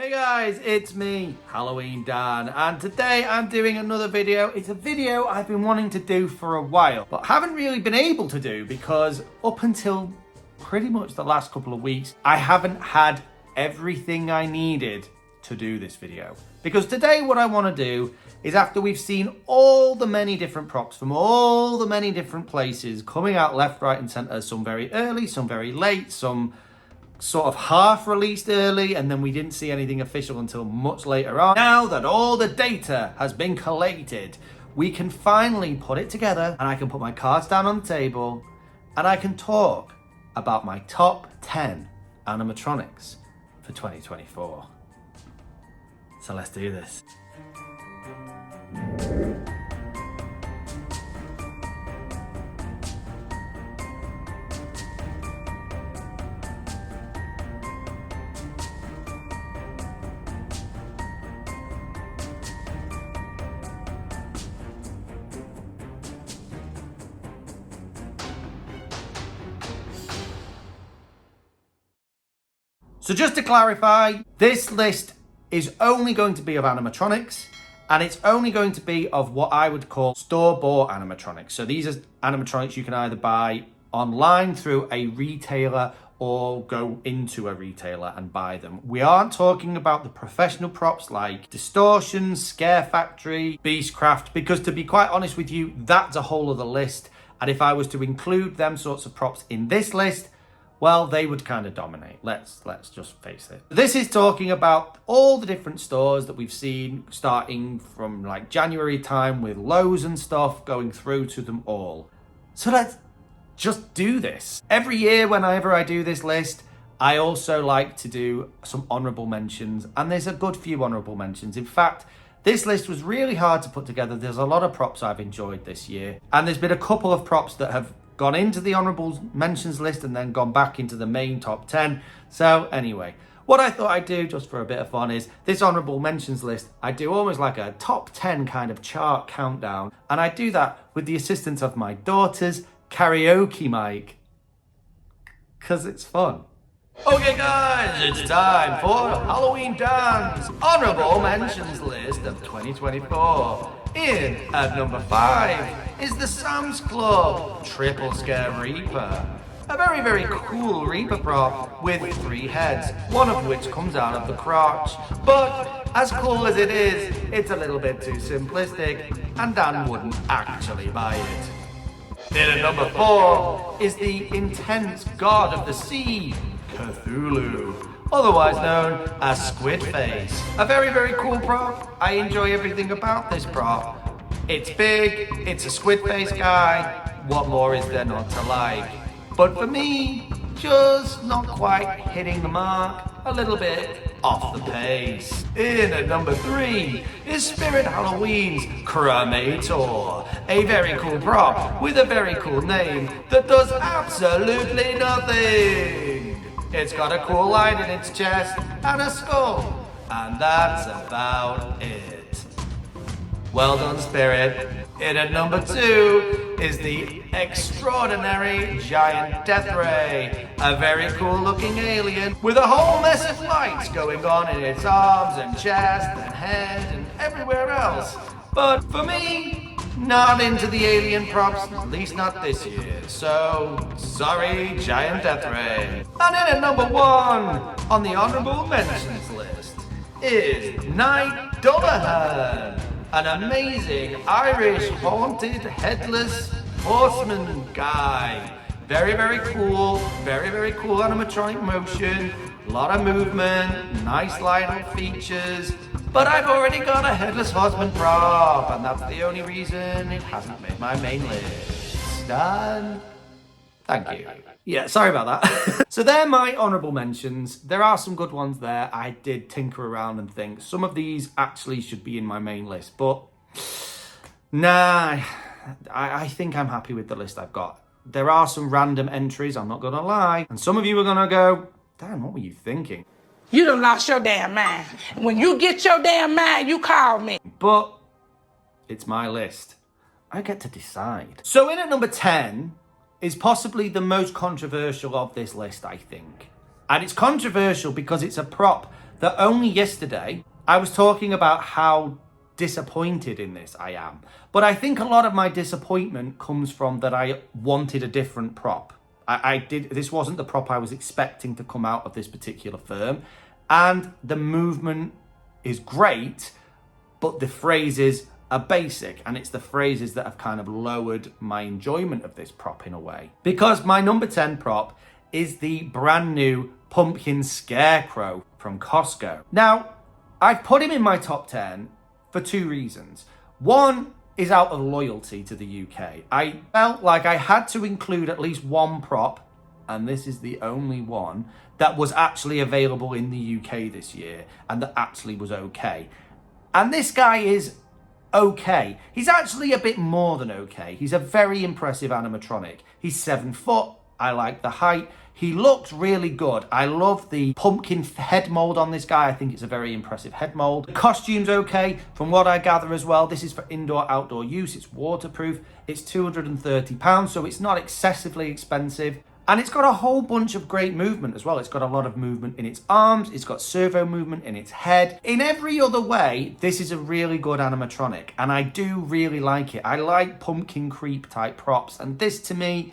Hey guys, it's me, Halloween Dan, and today I'm doing another video. It's a video I've been wanting to do for a while, but haven't really been able to do because up until pretty much the last couple of weeks, I haven't had everything I needed to do this video. Because today what I want to do is, after we've seen all the many different props from all the many different places coming out left, right and center, some very early, some very late, some sort of half released early, and then we didn't see anything official until much later on. Now that all the data has been collated, we can finally put it together and I can put my cards down on the table and I can talk about my top 10 animatronics for 2024. So let's do this. So just to clarify, this list is only going to be of animatronics, and it's only going to be of what I would call store-bought animatronics. So these are animatronics you can either buy online through a retailer or go into a retailer and buy them. We aren't talking about the professional props like Distortion, Scare Factory, Beastcraft, because to be quite honest with you, that's a whole other list. And if I was to include them sorts of props in this list, well, they would kind of dominate. Let's just face it. This is talking about all the different stores that we've seen, starting from like January time with Lowe's and stuff, going through to them all. So let's just do this. Every year whenever I do this list, I also like to do some honorable mentions, and there's a good few honorable mentions. In fact, this list was really hard to put together. There's a lot of props I've enjoyed this year, and there's been a couple of props that have gone into the honorable mentions list and then gone back into the main top 10. So anyway, what I thought I'd do just for a bit of fun is this honorable mentions list. I do almost like a top 10 kind of chart countdown, and I do that with the assistance of my daughter's karaoke mic, because it's fun. Okay guys, it's time for Halloween Dan's honorable mentions list of 2024. In at number 5 is the Sam's Club Triple Scare Reaper. A very, very cool Reaper prop with 3 heads, one of which comes out of the crotch. But as cool as it is, it's a little bit too simplistic, and Dan wouldn't actually buy it. In at number 4 is the intense god of the sea, Cthulhu, otherwise known as Squid Face. A very, very cool prop. I enjoy everything about this prop. It's big, it's a Squid Face guy. What more is there not to like? But for me, just not quite hitting the mark, a little bit off the pace. In at number 3 is Spirit Halloween's Cremator, a very cool prop with a very cool name that does absolutely nothing. It's got a cool light in its chest and a skull, and that's about it. Well done, Spirit. In at number 2 is the extraordinary Giant Death Ray, a very cool looking alien with a whole mess of lights going on in its arms and chest and head and everywhere else. But for me, not into the alien props, at least not this year. So, sorry, Giant Death Ray. And in at number 1 on the honorable mentions list is Night Dullahan, an amazing Irish haunted headless horseman guy. Very, very cool animatronic motion, a lot of movement, nice light features. But I've already got a headless horseman prop, and that's the only reason it hasn't made my main list. Dan, thank you. Yeah, sorry about that. So they're my honorable mentions. There are some good ones there. I did tinker around and think some of these actually should be in my main list, but nah, I think I'm happy with the list I've got. There are some random entries, I'm not gonna lie, and some of you are gonna go, Dan, what were you thinking? You done lost your damn mind. When you get your damn mind, you call me. But it's my list. I get to decide. So in at number 10 is possibly the most controversial of this list, I think. And it's controversial because it's a prop that only yesterday I was talking about how disappointed in this I am. But I think a lot of my disappointment comes from that I wanted a different prop. This wasn't the prop I was expecting to come out of this particular firm. And the movement is great, but the phrases are basic, and it's the phrases that have kind of lowered my enjoyment of this prop in a way. Because my number 10 prop is the brand new pumpkin scarecrow from Costco. Now, I've put him in my top 10 for two reasons. One is out of loyalty to the UK. I felt like I had to include at least one prop, and this is the only one that was actually available in the UK this year and that actually was okay. And this guy is okay. He's actually a bit more than okay. He's a very impressive animatronic. He's 7 foot. I like the height. He looks really good. I love the pumpkin head mold on this guy. I think it's a very impressive head mold. The costume's okay. From what I gather as well, this is for indoor, outdoor use. It's waterproof. It's £230, so it's not excessively expensive. And it's got a whole bunch of great movement as well. It's got a lot of movement in its arms. It's got servo movement in its head. In every other way, this is a really good animatronic. And I do really like it. I like pumpkin creep type props. And this to me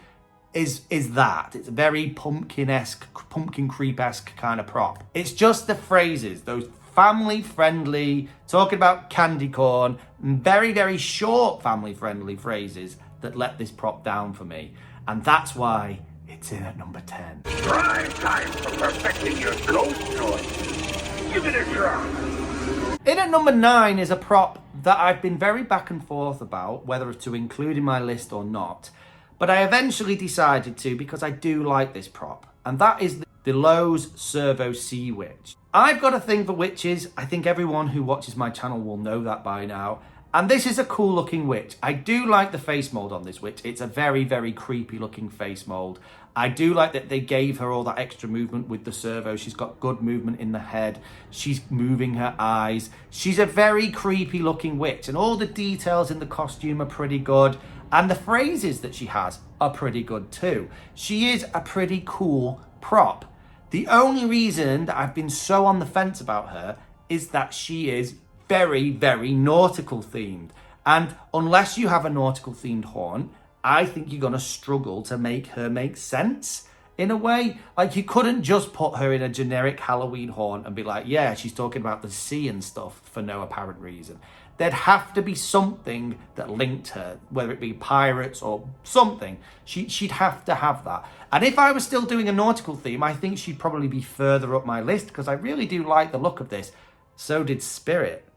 is that. It's a very pumpkin-esque, pumpkin creep-esque kind of prop. It's just the phrases, those family-friendly, talking about candy corn, very, very short family-friendly phrases that let this prop down for me. And that's why it's in at number 10. Prime time for perfecting your ghost noise. Give it a try. In at number 9 is a prop that I've been very back and forth about whether to include in my list or not. But I eventually decided to because I do like this prop. And that is the Lowe's Servo Sea Witch. I've got a thing for witches. I think everyone who watches my channel will know that by now. And this is a cool looking witch. I do like the face mold on this witch. It's a very, very creepy looking face mold. I do like that they gave her all that extra movement with the servo. She's got good movement in the head. She's moving her eyes. She's a very creepy looking witch. And all the details in the costume are pretty good. And the phrases that she has are pretty good too. She is a pretty cool prop. The only reason that I've been so on the fence about her is that she is very, very nautical themed. And unless you have a nautical themed horn, I think you're going to struggle to make her make sense in a way. Like, you couldn't just put her in a generic Halloween horn and be like, yeah, she's talking about the sea and stuff for no apparent reason. There'd have to be something that linked her, whether it be pirates or something. She'd have to have that. And if I was still doing a nautical theme, I think she'd probably be further up my list because I really do like the look of this. So did Spirit,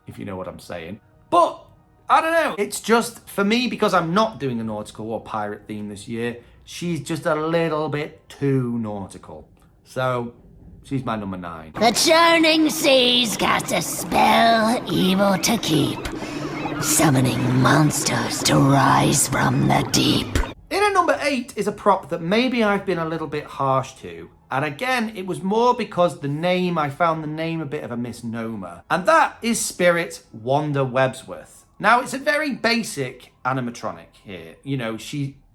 if you know what I'm saying. But I don't know. It's just, for me, because I'm not doing a nautical or pirate theme this year, she's just a little bit too nautical. So she's my number 9. The churning seas cast a spell evil to keep, summoning monsters to rise from the deep. In at number 8 is a prop that maybe I've been a little bit harsh to. And again, it was more because I found the name a bit of a misnomer. And that is Spirit Wanda Websworth. Now, it's a very basic animatronic here. You know,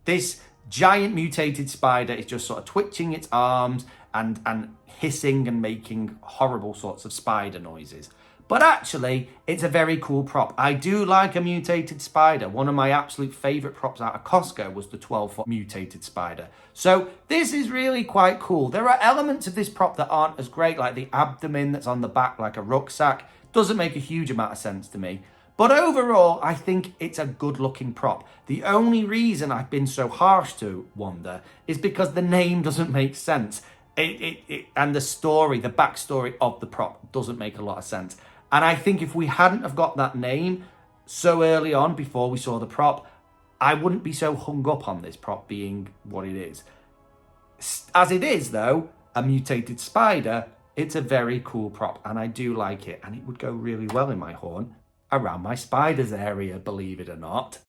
this giant mutated spider is just sort of twitching its arms and hissing and making horrible sorts of spider noises. But actually, it's a very cool prop. I do like a mutated spider. One of my absolute favourite props out of Costco was the 12-foot mutated spider. So this is really quite cool. There are elements of this prop that aren't as great, like the abdomen that's on the back like a rucksack. Doesn't make a huge amount of sense to me. But overall, I think it's a good-looking prop. The only reason I've been so harsh to Wanda is because the name doesn't make sense. And the backstory of the prop doesn't make a lot of sense. And I think if we hadn't have got that name so early on before we saw the prop, I wouldn't be so hung up on this prop being what it is. As it is, though, a mutated spider, it's a very cool prop, and I do like it. And it would go really well in my horn around my spiders area, believe it or not.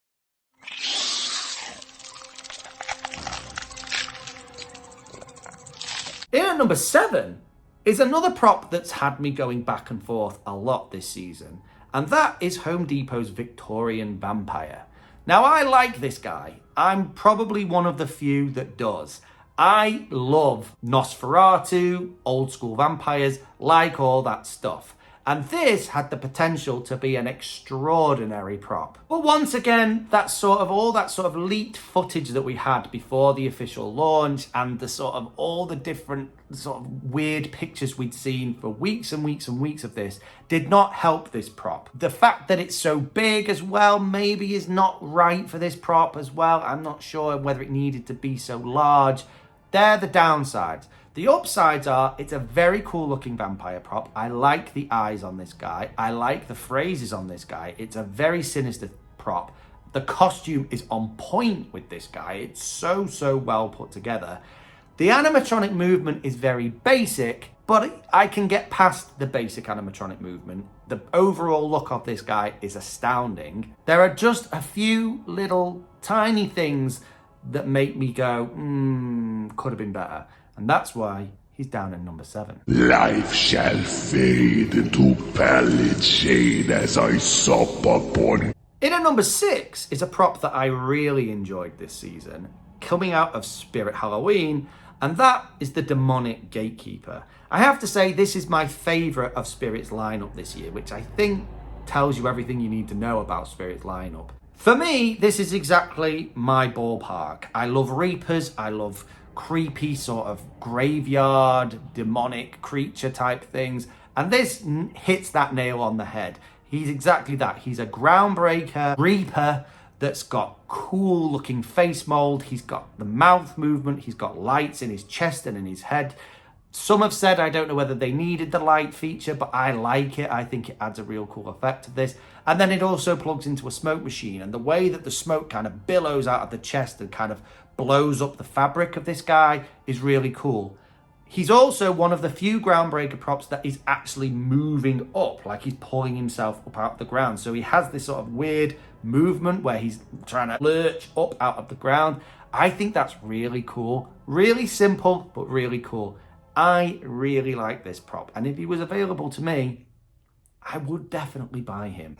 In at number 7 is another prop that's had me going back and forth a lot this season, and that is Home Depot's Victorian vampire. Now, I like this guy. I'm probably one of the few that does. I love Nosferatu, old school vampires, like all that stuff. And this had the potential to be an extraordinary prop. But once again, all that sort of leaked footage that we had before the official launch and the sort of all the different sort of weird pictures we'd seen for weeks and weeks and weeks of this did not help this prop. The fact that it's so big as well maybe is not right for this prop as well. I'm not sure whether it needed to be so large. They're the downsides. The upsides are, it's a very cool looking vampire prop. I like the eyes on this guy. I like the phrases on this guy. It's a very sinister prop. The costume is on point with this guy. It's so well put together. The animatronic movement is very basic, but I can get past the basic animatronic movement. The overall look of this guy is astounding. There are just a few little tiny things that make me go, could have been better. And that's why he's down at number 7. Life shall fade into pallid shade as I sup upon. In at number 6 is a prop that I really enjoyed this season, coming out of Spirit Halloween, and that is the demonic gatekeeper. I have to say this is my favourite of Spirit's lineup this year, which I think tells you everything you need to know about Spirit's lineup. For me, this is exactly my ballpark. I love Reapers, I love creepy sort of graveyard, demonic creature type things. And this hits that nail on the head. He's exactly that. He's a groundbreaker Reaper that's got cool looking face mold. He's got the mouth movement. He's got lights in his chest and in his head. Some have said, I don't know whether they needed the light feature, but I like it. I think it adds a real cool effect to this. And then it also plugs into a smoke machine. And the way that the smoke kind of billows out of the chest and kind of blows up the fabric of this guy is really cool. He's also one of the few groundbreaker props that is actually moving up, like he's pulling himself up out of the ground. So he has this sort of weird movement where he's trying to lurch up out of the ground. I think that's really cool. Really simple, but really cool. I really like this prop. And if he was available to me, I would definitely buy him.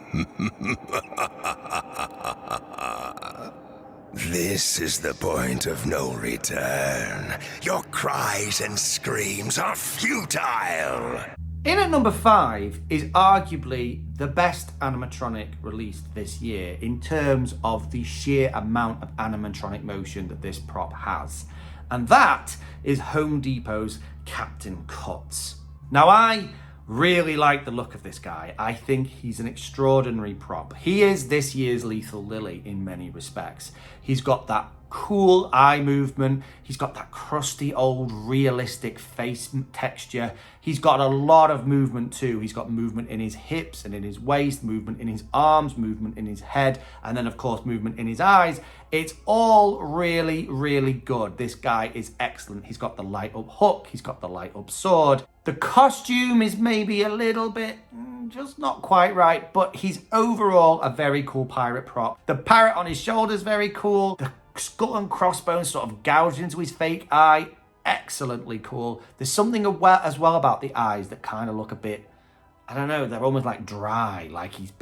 This is the point of no return. Your cries and screams are futile. In at number 5 is arguably the best animatronic released this year in terms of the sheer amount of animatronic motion that this prop has. And that is Home Depot's Captain Cuts. Now, I really like the look of this guy. I think he's an extraordinary prop. He is this year's Lethal Lily in many respects. He's got that cool eye movement. He's got that crusty old realistic face texture. He's got a lot of movement too. He's got movement in his hips and in his waist, movement in his arms, movement in his head, and then of course movement in his eyes. It's all really good. This guy is excellent. He's got the light up hook. He's got the light up sword. The costume is maybe a little bit just not quite right, but he's overall a very cool pirate prop. The parrot on his shoulder is very cool. The skull and crossbones sort of gouged into his fake eye, excellently cool. There's something as well about the eyes that kind of look a bit, I don't know, they're almost like dry, like he's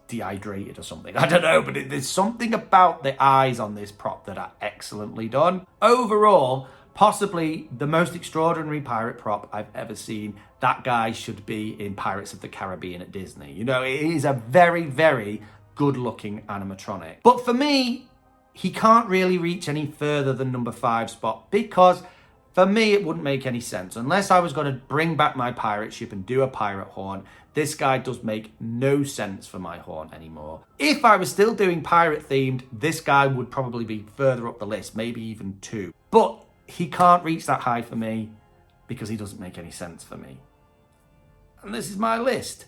dehydrated or something. I don't know, but there's something about the eyes on this prop that are excellently done. Overall, possibly the most extraordinary pirate prop I've ever seen. That guy should be in Pirates of the Caribbean at Disney. You know, it is a very good looking animatronic. But for me, he can't really reach any further than number 5 spot because for me, it wouldn't make any sense. Unless I was going to bring back my pirate ship and do a pirate horn, this guy does make no sense for my horn anymore. If I was still doing pirate themed, this guy would probably be further up the list, maybe even 2. But he can't reach that high for me because he doesn't make any sense for me. And this is my list.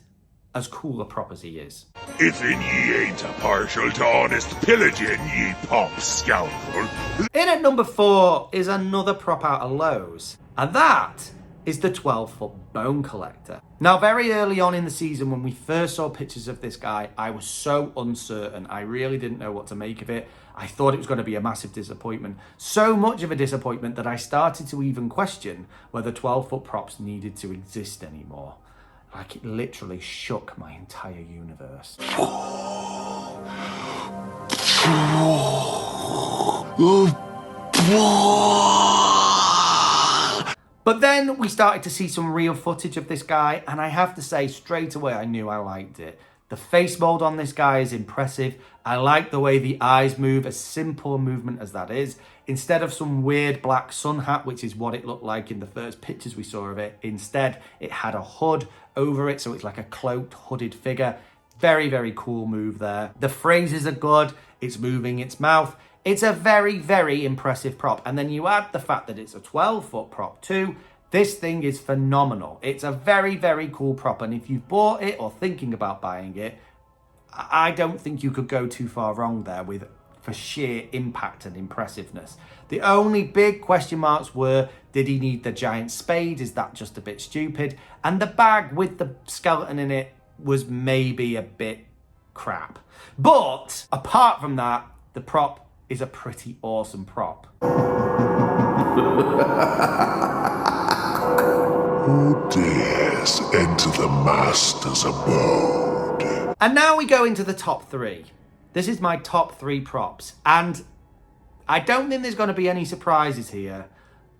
As cool a prop as he is. If in ye ain't a partial to honest pillaging, ye pomp scoundrel. In at number 4 is another prop out of Lowe's, and that is the 12-foot bone collector. Now, very early on in the season, when we first saw pictures of this guy, I was so uncertain. I really didn't know what to make of it. I thought it was going to be a massive disappointment. So much of a disappointment that I started to even question whether 12-foot props needed to exist anymore. Like, it literally shook my entire universe. Oh, But then we started to see some real footage of this guy, and I have to say straight away I knew I liked it. The face mold on this guy is impressive. I like the way the eyes move, as simple a movement as that is. Instead of some weird black sun hat, which is what it looked like in the first pictures we saw of it, instead it had a hood over it, so it's like a cloaked, hooded figure. Very, very cool move there. The phrases are good. It's moving its mouth. It's a very, very impressive prop. And then you add the fact that it's a 12-foot prop too. This thing is phenomenal. It's a very, very cool prop. And if you've bought it or thinking about buying it, I don't think you could go too far wrong there for sheer impact and impressiveness. The only big question marks were, did he need the giant spade? Is that just a bit stupid? And the bag with the skeleton in it was maybe a bit crap. But apart from that, the prop is a pretty awesome prop. Who dares enter the master's abode? And now we go into the top three. This is my top three props. And I don't think there's going to be any surprises here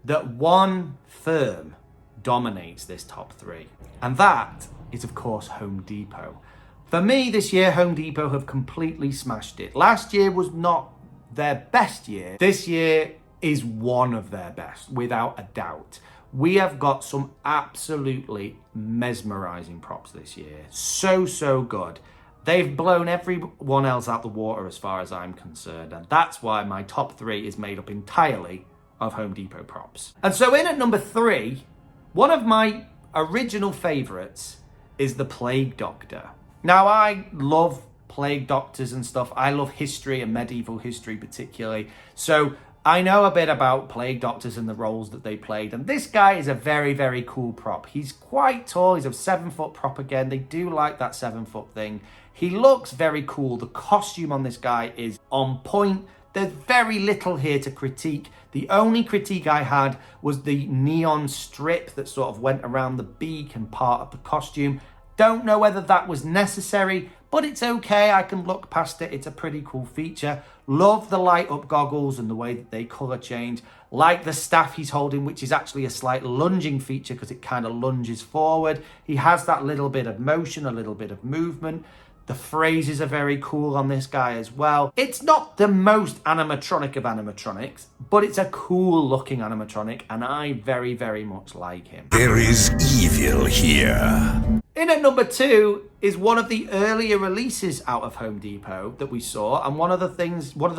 that one firm dominates this top three. And that is, of course, Home Depot. For me, this year, Home Depot have completely smashed it. Last year was not their best year. This year is one of their best, without a doubt. We have got some absolutely mesmerizing props this year. So good. They've blown everyone else out the water as far as I'm concerned. And that's why my top three is made up entirely of Home Depot props. And so in at number three, one of my original favorites is the Plague Doctor. Now, I love plague doctors and stuff. I love history and medieval history particularly. So I know a bit about plague doctors and the roles that they played. And this guy is a very, very cool prop. He's quite tall. He's a 7-foot prop again. They do like that 7-foot thing. He looks very cool. The costume on this guy is on point. There's very little here to critique. The only critique I had was the neon strip that sort of went around the beak and part of the costume. Don't know whether that was necessary, but it's okay. I can look past it. It's a pretty cool feature. Love the light up goggles and the way that they color change. Like the staff he's holding, which is actually a slight lunging feature because it kind of lunges forward. He has that little bit of motion, a little bit of movement. The phrases are very cool on this guy as well. It's not the most animatronic of animatronics, but it's a cool looking animatronic and I very, very much like him. There is evil here. In at number two is one of the earlier releases out of Home Depot that we saw, and one of the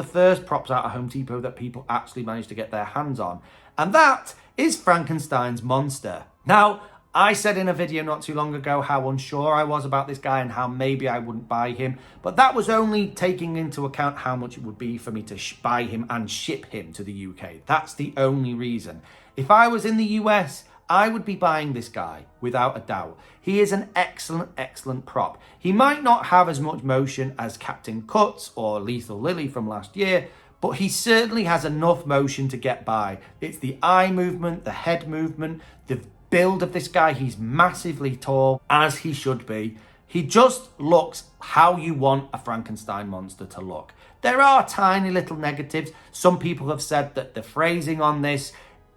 first props out of Home Depot that people actually managed to get their hands on, and that is Frankenstein's monster. Now, I said in a video not too long ago how unsure I was about this guy and how maybe I wouldn't buy him, but that was only taking into account how much it would be for me to buy him and ship him to the UK. That's the only reason. If I was in the US, I would be buying this guy, without a doubt. He is an excellent, excellent prop. He might not have as much motion as Captain Cuts or Lethal Lily from last year, but he certainly has enough motion to get by. It's the eye movement, the head movement, the build of this guy. He's massively tall, as he should be. He just looks how you want a Frankenstein monster to look. There are tiny little negatives. Some people have said that the phrasing on this,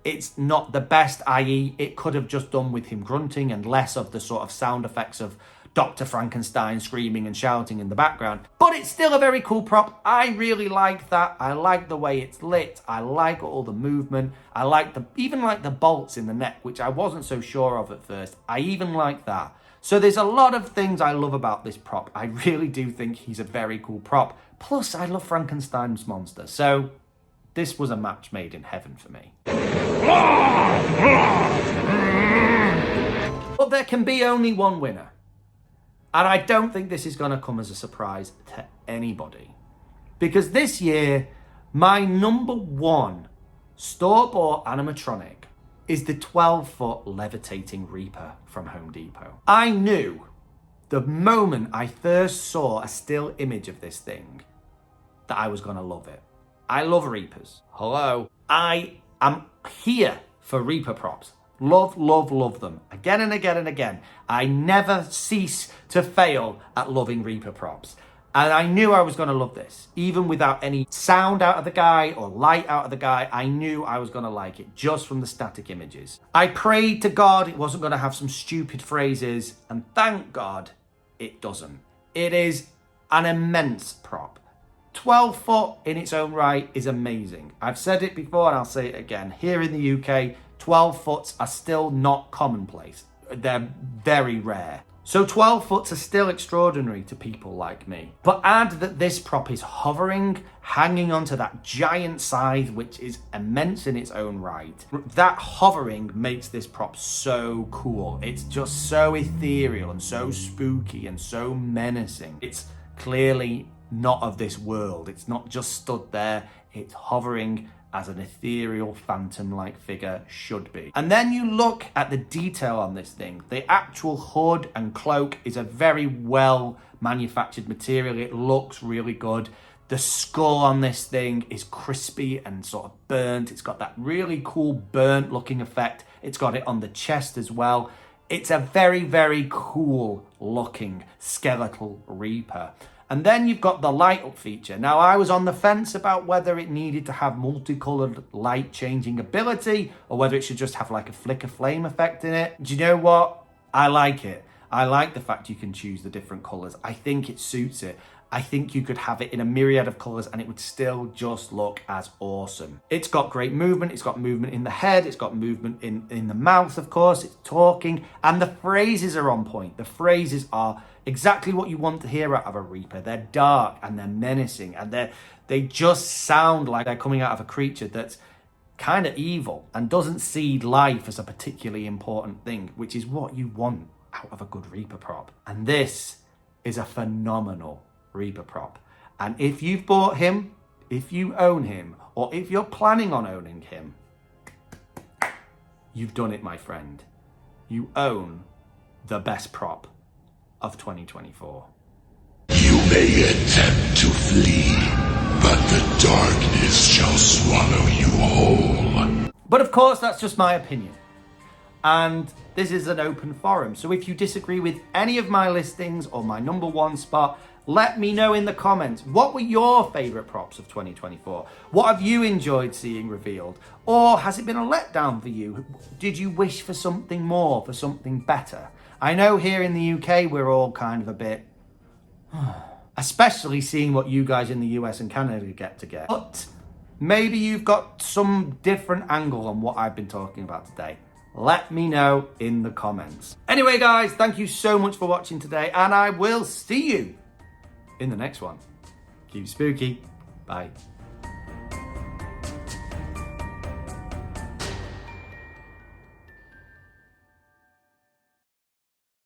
it's not the best, i.e. it could have just done with him grunting and less of the sort of sound effects of Dr. Frankenstein screaming and shouting in the background. But it's still a very cool prop. I really like that. I like the way it's lit. I like all the movement. I like even the bolts in the neck, which I wasn't so sure of at first. I even like that. So there's a lot of things I love about this prop. I really do think he's a very cool prop. Plus, I love Frankenstein's monster. So this was a match made in heaven for me. But there can be only one winner. And I don't think this is going to come as a surprise to anybody. Because this year, my number one store-bought animatronic is the 12-foot levitating Reaper from Home Depot. I knew the moment I first saw a still image of this thing that I was going to love it. I love Reapers. Hello. I am here for Reaper props. Love, love, love them. Again and again and again. I never cease to fail at loving Reaper props. And I knew I was going to love this. Even without any sound out of the guy or light out of the guy, I knew I was going to like it just from the static images. I prayed to God it wasn't going to have some stupid phrases, and thank God it doesn't. It is an immense prop. 12 foot in its own right is amazing. I've said it before and I'll say it again. Here in the UK, 12 foots are still not commonplace. They're very rare. So 12 foots are still extraordinary to people like me. But add that this prop is hovering, hanging onto that giant scythe, which is immense in its own right. That hovering makes this prop so cool. It's just so ethereal and so spooky and so menacing. It's clearly not of this world. It's not just stood there. It's hovering as an ethereal phantom-like figure should be. And then you look at the detail on this thing. The actual hood and cloak is a very well manufactured material. It looks really good. The skull on this thing is crispy and sort of burnt. It's got that really cool burnt looking effect. It's got it on the chest as well. It's a very, very cool looking skeletal Reaper. And then you've got the light up feature. Now, I was on the fence about whether it needed to have multicolored light changing ability or whether it should just have like a flicker flame effect in it. Do you know what? I like it. I like the fact you can choose the different colors. I think it suits it. I think you could have it in a myriad of colors and it would still just look as awesome. It's got great movement. It's got movement in the head. It's got movement in the mouth, of course. It's talking. And the phrases are on point. The phrases are exactly what you want to hear out of a Reaper. They're dark and they're menacing and they just sound like they're coming out of a creature that's kind of evil and doesn't see life as a particularly important thing, which is what you want out of a good Reaper prop. And this is a phenomenal Reaper prop. And if you've bought him, if you own him, or if you're planning on owning him, you've done it, my friend. You own the best prop of 2024. You may attempt to flee, but the darkness shall swallow you whole. But of course, that's just my opinion. And this is an open forum. So if you disagree with any of my listings or my number one spot, let me know in the comments. What were your favourite props of 2024? What have you enjoyed seeing revealed? Or has it been a letdown for you? Did you wish for something more, for something better? I know here in the UK, we're all kind of a bit, especially seeing what you guys in the US and Canada get. But maybe you've got some different angle on what I've been talking about today. Let me know in the comments. Anyway, guys, thank you so much for watching today, and I will see you in the next one. Keep spooky. Bye.